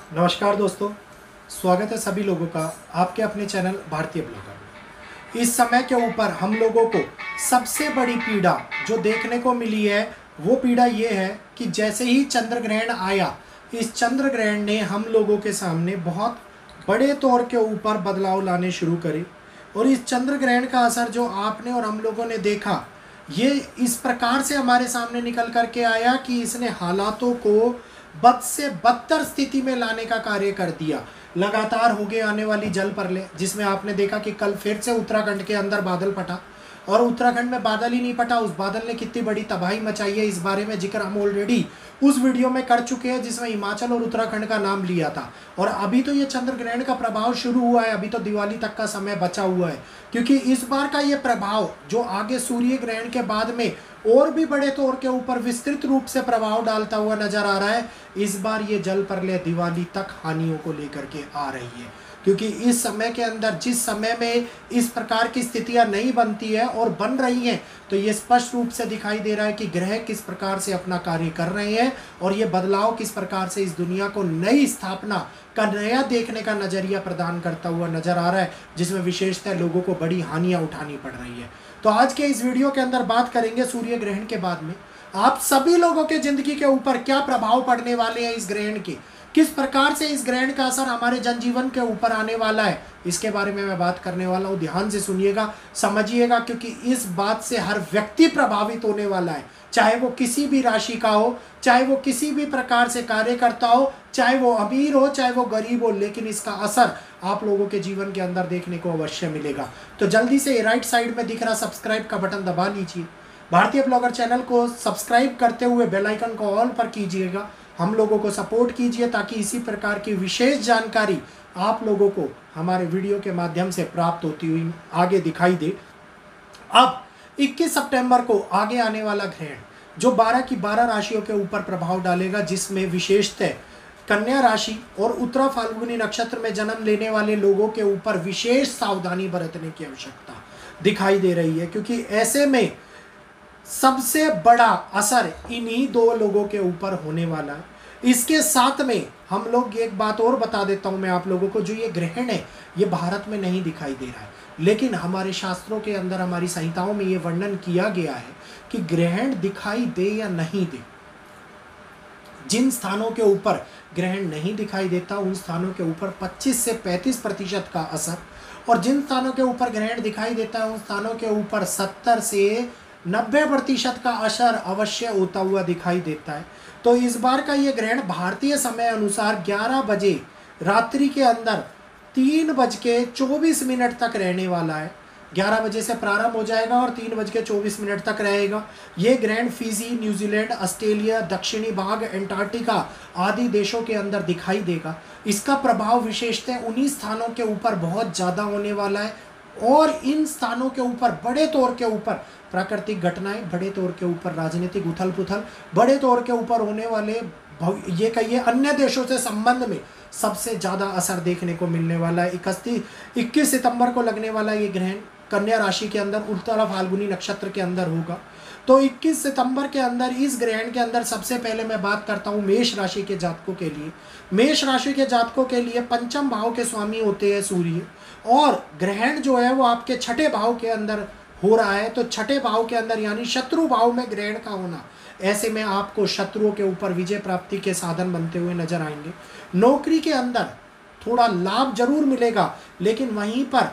नमस्कार दोस्तों, स्वागत है सभी लोगों का आपके अपने चैनल भारतीय ब्लॉगर में। इस समय के ऊपर हम लोगों को सबसे बड़ी पीड़ा जो देखने को मिली है वो पीड़ा ये है कि जैसे ही चंद्र ग्रहण आया, इस चंद्र ग्रहण ने हम लोगों के सामने बहुत बड़े तौर के ऊपर बदलाव लाने शुरू करे। और इस चंद्र ग्रहण का असर जो आपने और हम लोगों ने देखा, ये इस प्रकार से हमारे सामने निकल करके आया कि इसने हालातों को बद से बदतर स्थिति में लाने का कार्य कर दिया। लगातार हो गए आने वाली जल प्रलय, जिसमें आपने देखा कि कल फिर से उत्तराखंड के अंदर बादल फटा, और उत्तराखंड में बादल ही नहीं फटा, उस बादल ने कितनी बड़ी तबाही मचाई है, इस बारे में जिक्र हम ऑलरेडी उस वीडियो में कर चुके हैं जिसमें हिमाचल और उत्तराखंड का नाम लिया था। और अभी तो ये चंद्र ग्रहण का प्रभाव शुरू हुआ है, अभी तो दिवाली तक का समय बचा हुआ है, क्योंकि इस बार का ये प्रभाव जो आगे सूर्य ग्रहण के बाद में और भी बड़े तौर के ऊपर विस्तृत रूप से प्रभाव डालता हुआ नजर आ रहा है। इस बार ये जल प्रलय दिवाली तक हानियों को लेकर के आ रही है, क्योंकि इस समय के अंदर जिस समय में इस प्रकार की स्थितियां नहीं बनती है और बन रही हैं, तो ये स्पष्ट रूप से दिखाई दे रहा है कि ग्रह किस प्रकार से अपना कार्य कर रहे हैं और ये बदलाव किस प्रकार से इस दुनिया को नई स्थापना का नया देखने का नजरिया प्रदान करता हुआ नजर आ रहा है, जिसमें विशेषतः लोगों को बड़ी हानियां उठानी पड़ रही है। तो आज के इस वीडियो के अंदर बात करेंगे सूर्य ग्रहण के बाद में आप सभी लोगों के जिंदगी के ऊपर क्या प्रभाव पड़ने वाले हैं, इस ग्रहण के किस प्रकार से इस ग्रहण का असर हमारे जनजीवन के ऊपर आने वाला है, इसके बारे में मैं बात करने वाला हूं। ध्यान से सुनिएगा, समझिएगा, क्योंकि इस बात से हर व्यक्ति प्रभावित होने वाला है, चाहे वो किसी भी राशि का हो, चाहे वो किसी भी प्रकार से कार्य करता हो, चाहे वो अमीर हो, चाहे वो गरीब हो, लेकिन इसका असर आप लोगों के जीवन के अंदर देखने को अवश्य मिलेगा। तो जल्दी से राइट साइड में दिख रहा सब्सक्राइब का बटन दबा लीजिए, भारतीय ब्लॉगर चैनल को सब्सक्राइब करते हुए बेल आइकन को ऑल पर कीजिएगा, हम लोगों को सपोर्ट कीजिए ताकि इसी प्रकार की विशेष जानकारी आप लोगों को हमारे वीडियो के माध्यम से प्राप्त होती हुई आगे दिखाई दे। अब 21 सितंबर को आगे आने वाला ग्रहण जो 12 की 12 राशियों के ऊपर प्रभाव डालेगा, जिसमें विशेषतः कन्या राशि और उत्तरा फाल्गुनी नक्षत्र में जन्म लेने वाले लोगों के ऊपर विशेष सावधानी बरतने की आवश्यकता दिखाई दे रही है, क्योंकि ऐसे में सबसे बड़ा असर इन्हीं दो लोगों के ऊपर होने वाला है। इसके साथ में हम लोग एक बात और बता देता हूं मैं आप लोगों को, जो ये ग्रहण है ये भारत में नहीं दिखाई दे रहा है, लेकिन हमारे शास्त्रों के अंदर, हमारी संहिताओं में ये वर्णन किया गया है कि ग्रहण दिखाई दे या नहीं दे, जिन स्थानों के ऊपर ग्रहण नहीं दिखाई देता उन स्थानों के ऊपर 25 से 35% का असर, और जिन स्थानों के ऊपर ग्रहण दिखाई देता है उन स्थानों के ऊपर 70 से 90% का असर अवश्य होता हुआ दिखाई देता है। तो इस बार का ये ग्रहण भारतीय समय अनुसार 11 बजे रात्रि के अंदर 3:24 तक रहने वाला है। 11 बजे से प्रारंभ हो जाएगा और 3:24 तक रहेगा। ये ग्रहण फिजी, न्यूजीलैंड, ऑस्ट्रेलिया, दक्षिणी भाग, एंटार्क्टिका आदि देशों के अंदर दिखाई देगा। इसका प्रभाव विशेषतः उन्हीं स्थानों के ऊपर बहुत ज़्यादा होने वाला है, और इन स्थानों के ऊपर बड़े तौर के ऊपर प्राकृतिक घटनाएं, बड़े तौर के ऊपर राजनीतिक उथल पुथल, बड़े तौर के ऊपर होने वाले ये कहिए अन्य देशों से संबंध में सबसे ज़्यादा असर देखने को मिलने वाला है। 21 सितंबर को लगने वाला ये ग्रहण कन्या राशि के अंदर उत्तरा फाल्गुनी नक्षत्र के अंदर होगा। तो 21 सितंबर के अंदर इस ग्रहण के अंदर सबसे पहले मैं बात करता हूँ मेष राशि के जातकों के लिए। मेष राशि के जातकों के लिए पंचम भाव के स्वामी होते हैं सूर्य, और ग्रहण जो है वो आपके छठे भाव के अंदर हो रहा है। तो छठे भाव के अंदर यानी शत्रु भाव में ग्रहण का होना, ऐसे में आपको शत्रुओं के ऊपर विजय प्राप्ति के साधन बनते हुए नजर आएंगे। नौकरी के अंदर थोड़ा लाभ जरूर मिलेगा, लेकिन वहीं पर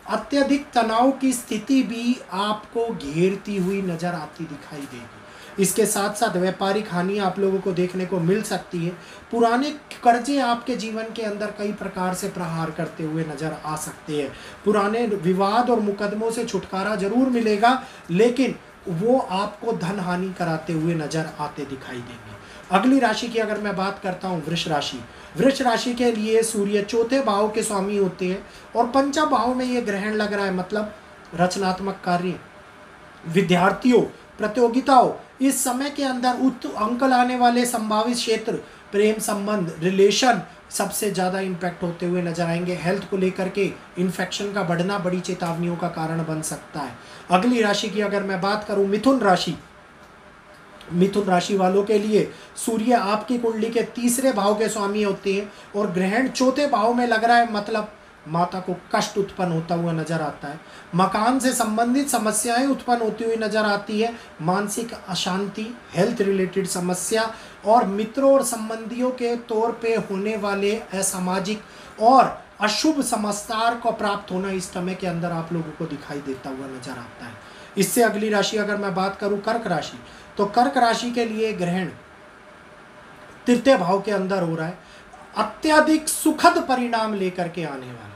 अत्यधिक तनाव की स्थिति भी आपको घेरती हुई नजर आती दिखाई देगी। इसके साथ साथ व्यापारिक हानि आप लोगों को देखने को मिल सकती है। पुराने कर्जे आपके जीवन के अंदर कई प्रकार से प्रहार करते हुए नजर आ सकते हैं। पुराने विवाद और मुकदमों से छुटकारा जरूर मिलेगा, लेकिन वो आपको धन हानि कराते हुए नजर आते दिखाई देंगे। अगली राशि की अगर मैं बात करता हूँ वृष राशि। वृष राशि के लिए सूर्य चौथे भाव के स्वामी होते हैं और पंचम भाव में ये ग्रहण लग रहा है, मतलब रचनात्मक कार्य, विद्यार्थियों, प्रतियोगिताओं, इस समय के अंदर उच्च अंक लाने वाले संभावित क्षेत्र, प्रेम संबंध, रिलेशन सबसे ज़्यादा इम्पैक्ट होते हुए नजर आएंगे। हेल्थ को लेकर के इन्फेक्शन का बढ़ना बड़ी चेतावनियों का कारण बन सकता है। अगली राशि की अगर मैं बात करूं, मिथुन राशि। मिथुन राशि वालों के लिए सूर्य आपकी कुंडली के तीसरे भाव के स्वामी होते हैं और ग्रहण चौथे भाव में लग रहा है, मतलब माता को कष्ट उत्पन्न होता हुआ नजर आता है। मकान से संबंधित समस्याएं उत्पन्न होती हुई नजर आती है। मानसिक अशांति, हेल्थ रिलेटेड समस्या और मित्रों और संबंधियों के तौर पे होने वाले असामाजिक और अशुभ समाचार को प्राप्त होना इस समय के अंदर आप लोगों को दिखाई देता हुआ नजर आता है। इससे अगली राशि अगर मैं बात करूं कर्क राशि, तो कर्क राशि के लिए ग्रहण तृतीय भाव के अंदर हो रहा है। अत्यधिक सुखद परिणाम लेकर के आने वाला है।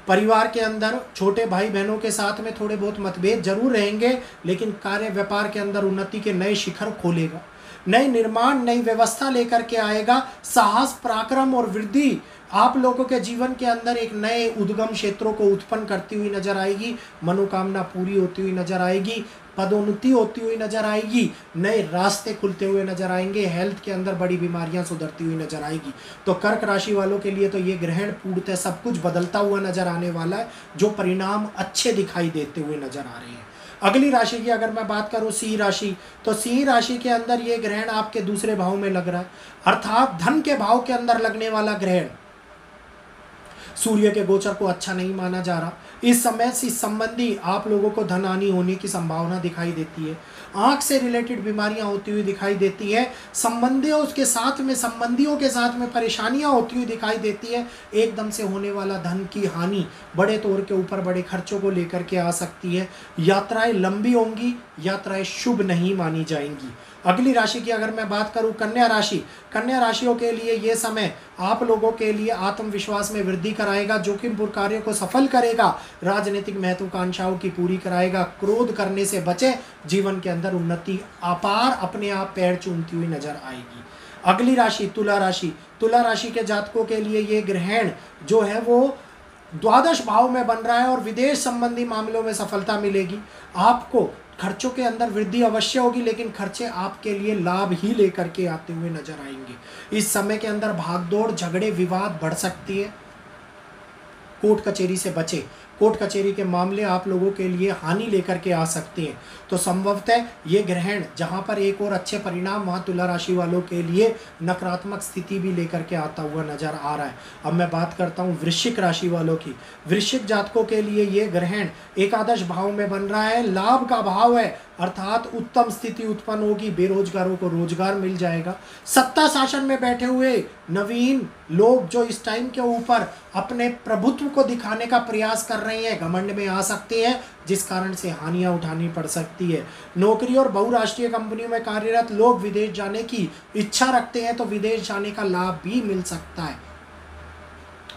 परिवार के अंदर छोटे भाई बहनों के साथ में थोड़े बहुत मतभेद जरूर रहेंगे, लेकिन कार्य व्यापार के अंदर उन्नति के नए शिखर खोलेगा। नए निर्माण, नई व्यवस्था लेकर के आएगा। साहस, पराक्रम और वृद्धि आप लोगों के जीवन के अंदर एक नए उद्गम क्षेत्रों को उत्पन्न करती हुई नजर आएगी। मनोकामना पूरी होती हुई नजर आएगी। पदोन्नति होती हुई नजर आएगी। नए रास्ते खुलते हुए नजर आएंगे। हेल्थ के अंदर बड़ी बीमारियां सुधरती हुई नजर आएगी। तो कर्क राशि वालों के लिए तो ये ग्रहण पूर्णतः सब कुछ बदलता हुआ नजर आने वाला है, जो परिणाम अच्छे दिखाई देते हुए नजर आ रहे हैं। अगली राशि की अगर मैं बात करूं सिंह राशि, तो सिंह राशि के अंदर ये ग्रहण आपके दूसरे भाव में लग रहा है, अर्थात धन के भाव के अंदर लगने वाला ग्रहण सूर्य के गोचर को अच्छा नहीं माना जा रहा। इस समय से संबंधी आप लोगों को धन हानि होने की संभावना दिखाई देती है। आंख से रिलेटेड बीमारियां होती हुई दिखाई देती है। संबंधियों के साथ में परेशानियां होती हुई दिखाई देती है। एकदम से होने वाला धन की हानि बड़े तौर के ऊपर बड़े खर्चों को लेकर के आ सकती है। यात्राएं लंबी होंगी, यात्राएं शुभ नहीं मानी जाएंगी। अगली राशि की अगर मैं बात करूं कन्या राशि, कन्या राशियों के लिए ये समय आप लोगों के लिए आत्मविश्वास में वृद्धि कराएगा, जोखिमपूर्ण कार्यों को सफल करेगा, राजनीतिक महत्वाकांक्षाओं की पूरी कराएगा। क्रोध करने से बचे, जीवन के अंदर उन्नति अपार अपने आप पैर चूमती हुई नजर आएगी। अगली राशि तुला राशि, तुला राशि के जातकों के लिए ये ग्रहण जो है वो द्वादश भाव में बन रहा है और विदेश संबंधी मामलों में सफलता मिलेगी। आपको खर्चों के अंदर वृद्धि अवश्य होगी, लेकिन खर्चे आपके लिए लाभ ही लेकर के आते हुए नजर आएंगे। इस समय के अंदर भागदौड़, झगड़े, विवाद बढ़ सकती है। कोर्ट कचहरी से बचे, कोर्ट कचहरी के मामले आप लोगों के लिए हानि लेकर के आ सकते हैं। तो संभवतः ये ग्रहण जहां पर एक और अच्छे परिणाम, वहां तुला राशि वालों के लिए नकारात्मक स्थिति भी लेकर के आता हुआ नजर आ रहा है। अब मैं बात करता हूं वृश्चिक राशि वालों की। वृश्चिक जातकों के लिए ये ग्रहण एकादश भाव में बन रहा है, लाभ का भाव है, अर्थात उत्तम स्थिति उत्पन्न होगी। बेरोजगारों को रोजगार मिल जाएगा। सत्ता शासन में बैठे हुए नवीन लोग जो इस टाइम के ऊपर अपने प्रभुत्व को दिखाने का प्रयास कर रहे हैं, घमंड में आ सकते हैं, जिस कारण से हानियां उठानी पड़ सकती है। नौकरी और बहुराष्ट्रीय कंपनियों में कार्यरत लोग विदेश जाने की इच्छा रखते हैं, तो विदेश जाने का लाभ भी मिल सकता है।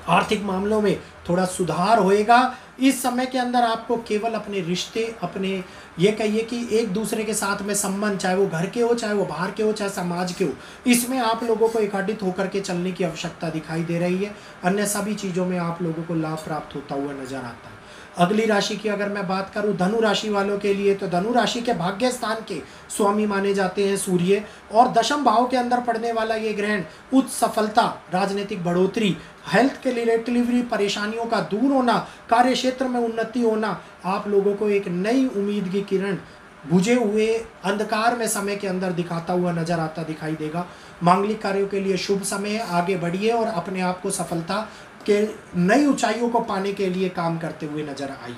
आर्थिक मामलों में थोड़ा सुधार होएगा। इस समय के अंदर आपको केवल अपने रिश्ते, अपने ये कहिए कि एक दूसरे के साथ में संबंध, चाहे वो घर के हो, चाहे वो बाहर के हो, चाहे समाज के हो, इसमें आप लोगों को एकत्रित होकर के चलने की आवश्यकता दिखाई दे रही है। अन्य सभी चीज़ों में आप लोगों को लाभ प्राप्त होता हुआ नजर आता है। अगली राशि की अगर मैं बात करूं धनु राशि वालों के लिए, तो धनु राशि के भाग्य स्थान के स्वामी माने जाते हैं सूर्य, और दशम भाव के अंदर पड़ने वाला ये ग्रहण उच्च सफलता, राजनीतिक बढ़ोतरी, हेल्थ के रिलेटेड परेशानियों का दूर होना, कार्य क्षेत्र में उन्नति होना, आप लोगों को एक नई उम्मीद की किरण बुझे हुए अंधकार में समय के अंदर दिखाता हुआ नजर आता दिखाई देगा। मांगलिक कार्यों के लिए शुभ समय है, आगे बढ़िए और अपने आप को सफलता के नई ऊंचाइयों को पाने के लिए काम करते हुए नजर आइए।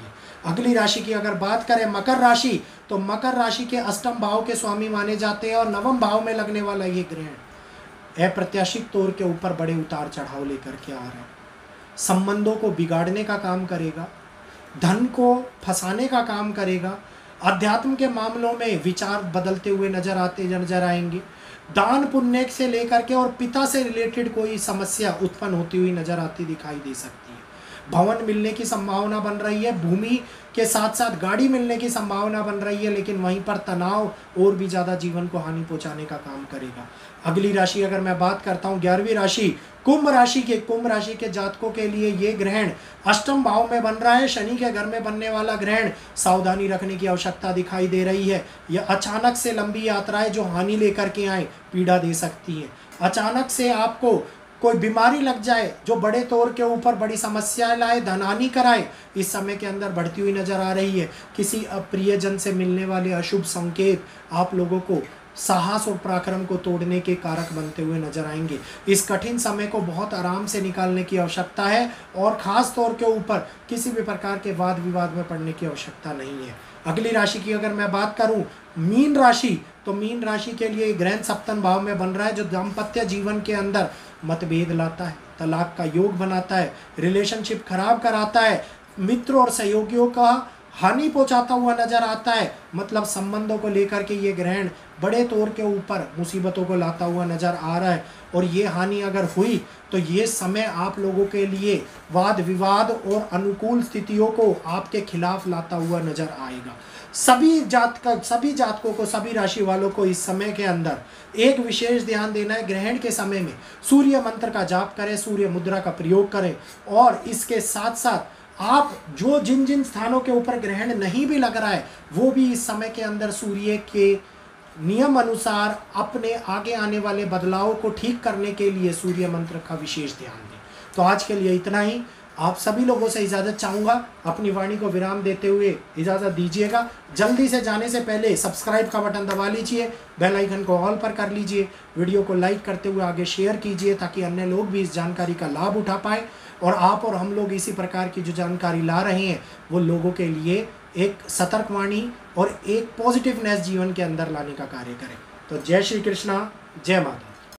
अगली राशि की अगर बात करें मकर राशि, तो मकर राशि के अष्टम भाव के स्वामी माने जाते हैं और नवम भाव में लगने वाला ये ग्रहण अप्रत्याशित तौर के ऊपर बड़े उतार चढ़ाव लेकर के आ रहा है। संबंधों को बिगाड़ने का काम करेगा, धन को फंसाने का काम करेगा, अध्यात्म के मामलों में विचार बदलते हुए नजर आएंगे। दान पुण्य से लेकर के और पिता से रिलेटेड कोई समस्या उत्पन्न होती हुई नजर आती दिखाई दे सकती है। भवन मिलने की संभावना बन रही है, भूमि के साथ साथ गाड़ी मिलने की संभावना बन रही है, लेकिन वहीं पर तनाव और भी ज़्यादा जीवन को हानि पहुंचाने का काम करेगा। अगली राशि अगर मैं बात करता हूँ 11वीं राशि कुंभ राशि के जातकों के लिए ये ग्रहण अष्टम भाव में बन रहा है। शनि के घर में बनने वाला ग्रहण सावधानी रखने की आवश्यकता दिखाई दे रही है। यह अचानक से लंबी यात्राएं जो हानि लेकर के आए पीड़ा दे सकती है। अचानक से आपको कोई बीमारी लग जाए जो बड़े तौर के ऊपर बड़ी समस्याएं लाए, धनहानि कराए, इस समय के अंदर बढ़ती हुई नजर आ रही है। किसी अप्रियजन से मिलने वाले अशुभ संकेत आप लोगों को साहस और पराक्रम को तोड़ने के कारक बनते हुए नजर आएंगे। इस कठिन समय को बहुत आराम से निकालने की आवश्यकता है और खास तौर के ऊपर किसी भी प्रकार के वाद विवाद में पड़ने की आवश्यकता नहीं है। अगली राशि की अगर मैं बात करूं मीन राशि, तो मीन राशि के लिए ग्रहण सप्तम भाव में बन रहा है जो दाम्पत्य जीवन के अंदर मतभेद लाता है, तलाक का योग बनाता है, रिलेशनशिप खराब कराता है, मित्रों और सहयोगियों का हानि पहुंचाता हुआ नजर आता है। मतलब संबंधों को लेकर के ये ग्रहण बड़े तौर के ऊपर मुसीबतों को लाता हुआ नजर आ रहा है। और ये हानि अगर हुई तो ये समय आप लोगों के लिए वाद विवाद और अनुकूल स्थितियों को आपके खिलाफ लाता हुआ नजर आएगा। सभी जातकों को, सभी राशि वालों को इस समय के अंदर एक विशेष ध्यान देना है। ग्रहण के समय में सूर्य मंत्र का जाप करें, सूर्य मुद्रा का प्रयोग करें और इसके साथ साथ आप जो जिन स्थानों के ऊपर ग्रहण नहीं भी लग रहा है वो भी इस समय के अंदर सूर्य के नियम अनुसार अपने आगे आने वाले बदलाव को ठीक करने के लिए सूर्य मंत्र का विशेष ध्यान दें। तो आज के लिए इतना ही। आप सभी लोगों से इजाज़त चाहूँगा, अपनी वाणी को विराम देते हुए इजाज़त दीजिएगा। जल्दी से जाने से पहले सब्सक्राइब का बटन दबा लीजिए, बेल आइकन को ऑल पर कर लीजिए, वीडियो को लाइक करते हुए आगे शेयर कीजिए ताकि अन्य लोग भी इस जानकारी का लाभ उठा पाएँ और आप और हम लोग इसी प्रकार की जो जानकारी ला रहे हैं वो लोगों के लिए एक सतर्कवाणी और एक पॉजिटिवनेस जीवन के अंदर लाने का कार्य करें। तो जय श्री कृष्णा, जय माता।